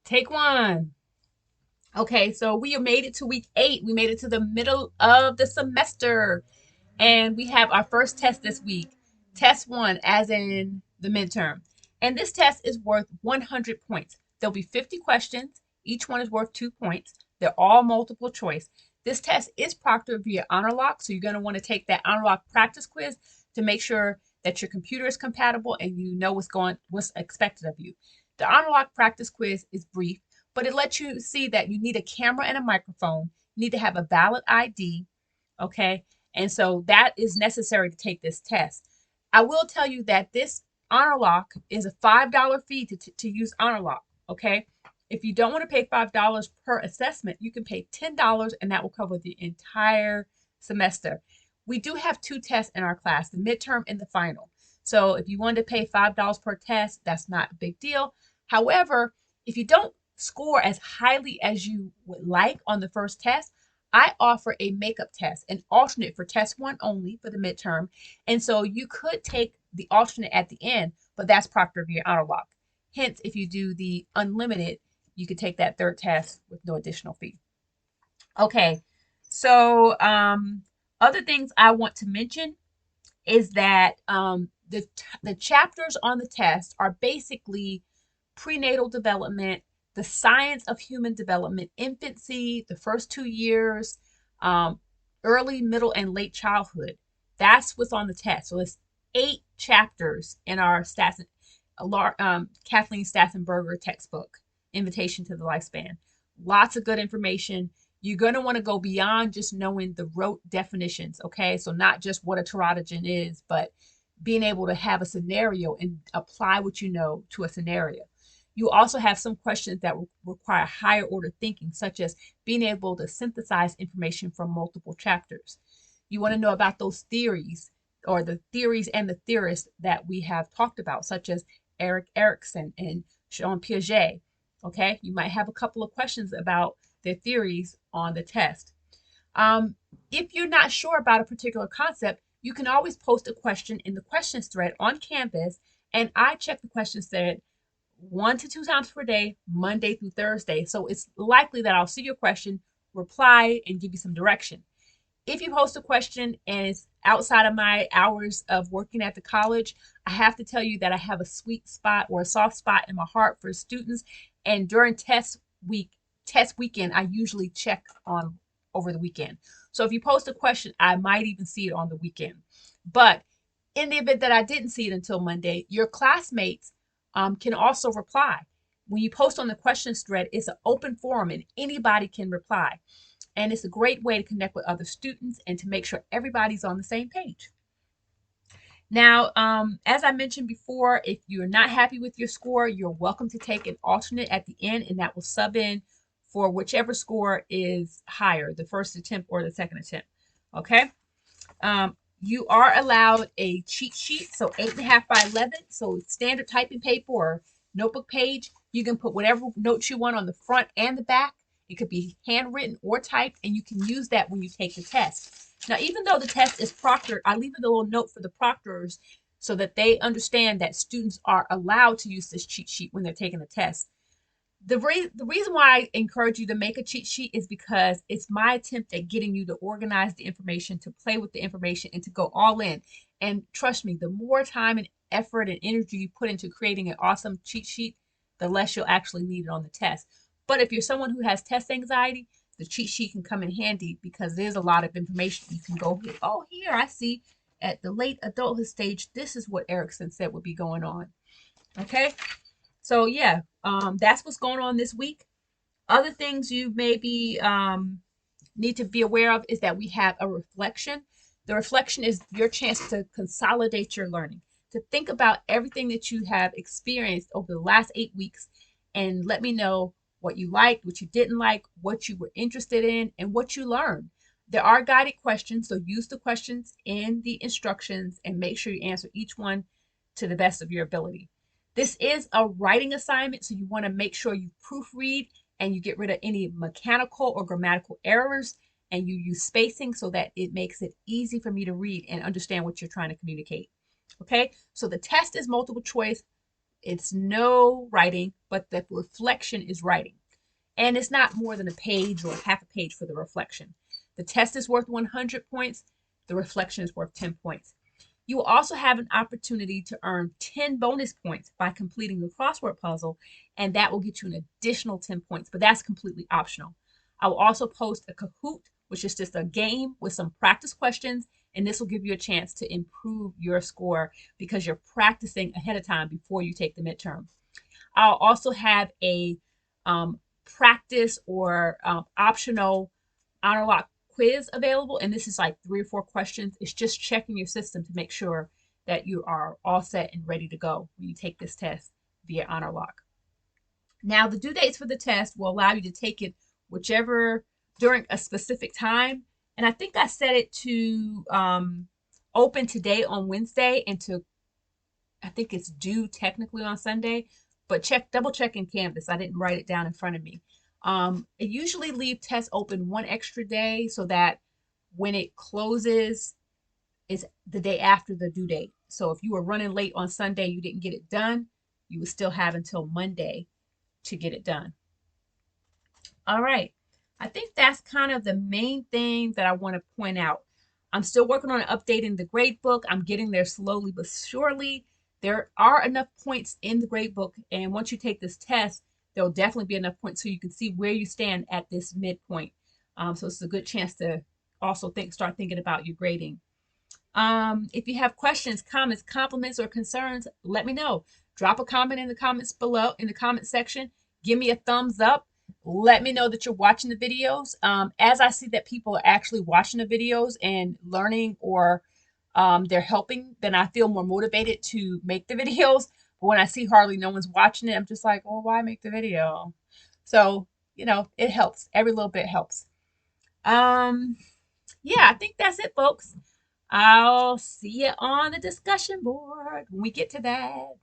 Take one. Okay, so we have made it to week 8. We made it to the middle of the semester. And we have our first test this week. Test one, as in the midterm. And this test is worth 100 points. There'll be 50 questions. Each one is worth 2 points. They're all multiple choice. This test is proctored via HonorLock, so you're going to want to take that HonorLock practice quiz to make sure that your computer is compatible and you know what's expected of you. The HonorLock practice quiz is brief, but it lets you see that you need a camera and a microphone. You need to have a valid ID, okay? And so that is necessary to take this test. I will tell you that this HonorLock is a $5 fee to use HonorLock, okay? If you don't want to pay $5 per assessment, you can pay $10 and that will cover the entire semester. We do have 2 tests in our class, the midterm and the final. So if you wanted to pay $5 per test, that's not a big deal. However, if you don't score as highly as you would like on the first test, I offer a makeup test, an alternate for test one only for the midterm. And so you could take the alternate at the end, but that's proctored via HonorLock. Hence, if you do the unlimited, you could take that third test with no additional fee. Okay, so other things I want to mention is that the chapters on the test are basically prenatal development, the science of human development, infancy, the first 2 years, early, middle, and late childhood. That's what's on the test. So it's 8 chapters in our Kathleen Stathenberger textbook, Invitation to the Lifespan. Lots of good information. You're going to want to go beyond just knowing the rote definitions, okay? So not just what a teratogen is, but being able to have a scenario and apply what you know to a scenario. You also have some questions that require higher order thinking, such as being able to synthesize information from multiple chapters. You want to know about those theories or the theories and the theorists that we have talked about, such as Erik Erikson and Jean Piaget. Okay, you might have a couple of questions about their theories on the test. If you're not sure about a particular concept, you can always post a question in the questions thread on Canvas, and I check the questions thread 1 to 2 times per day, Monday through Thursday. So it's likely that I'll see your question, reply, and give you some direction. If you post a question and it's outside of my hours of working at the college, I have to tell you that I have a sweet spot or a soft spot in my heart for students. And during test weekend, I usually check on over the weekend. So if you post a question, I might even see it on the weekend. But in the event that I didn't see it until Monday, your classmates can also reply. When you post on the questions thread, it's an open forum and anybody can reply. And it's a great way to connect with other students and to make sure everybody's on the same page. Now, as I mentioned before, if you're not happy with your score, you're welcome to take an alternate at the end, and that will sub in for whichever score is higher, the first attempt or the second attempt. Okay. You are allowed a cheat sheet, so 8.5 by 11, so standard typing paper or notebook page. You can put whatever notes you want on the front and the back. It could be handwritten or typed, and you can use that when you take the test. Now, even though the test is proctored, I leave a little note for the proctors so that they understand that students are allowed to use this cheat sheet when they're taking the test. The reason why I encourage you to make a cheat sheet is because it's my attempt at getting you to organize the information, to play with the information, and to go all in. And trust me, the more time and effort and energy you put into creating an awesome cheat sheet, the less you'll actually need it on the test. But if you're someone who has test anxiety, the cheat sheet can come in handy because there's a lot of information. You can go, oh, here I see at the late adulthood stage, this is what Erikson said would be going on. Okay, so yeah, that's what's going on this week. Other things you maybe need to be aware of is that we have a reflection. The reflection is your chance to consolidate your learning, to think about everything that you have experienced over the last 8 weeks and let me know what you liked, what you didn't like, what you were interested in, and what you learned. There are guided questions, so use the questions in the instructions and make sure you answer each one to the best of your ability. This is a writing assignment, so you want to make sure you proofread and you get rid of any mechanical or grammatical errors, and you use spacing so that it makes it easy for me to read and understand what you're trying to communicate. Okay, so the test is multiple choice. It's no writing, but the reflection is writing. And it's not more than a page or half a page for the reflection. The test is worth 100 points. The reflection is worth 10 points. You will also have an opportunity to earn 10 bonus points by completing the crossword puzzle, and that will get you an additional 10 points, but that's completely optional. I will also post a Kahoot, which is just a game with some practice questions, and this will give you a chance to improve your score because you're practicing ahead of time before you take the midterm. I'll also have a practice or optional honor lock quiz available, and this is like 3 or 4 questions. It's just checking your system to make sure that you are all set and ready to go when you take this test via honor lock. Now, the due dates for the test will allow you to take it whichever during a specific time, and I think I set it to open today on Wednesday and to I think it's due technically on Sunday, but double check in Canvas. I didn't write it down in front of me. I usually leave tests open one extra day so that when it closes is the day after the due date. So if you were running late on Sunday, you didn't get it done, you would still have until Monday to get it done. All right. I think that's kind of the main thing that I want to point out. I'm still working on updating the grade book. I'm getting there slowly but surely. There are enough points in the grade book, and once you take this test, there'll definitely be enough points so you can see where you stand at this midpoint. So it's a good chance to also start thinking about your grading. If you have questions, comments, compliments, or concerns, let me know. Drop a comment in the comments below in the comment section. Give me a thumbs up. Let me know that you're watching the videos. As I see that people are actually watching the videos and learning or they're helping, then I feel more motivated to make the videos. But when I see hardly no one's watching it, I'm just like, oh, why make the video? So, it helps. Every little bit helps. Yeah, I think that's it, folks. I'll see you on the discussion board when we get to that.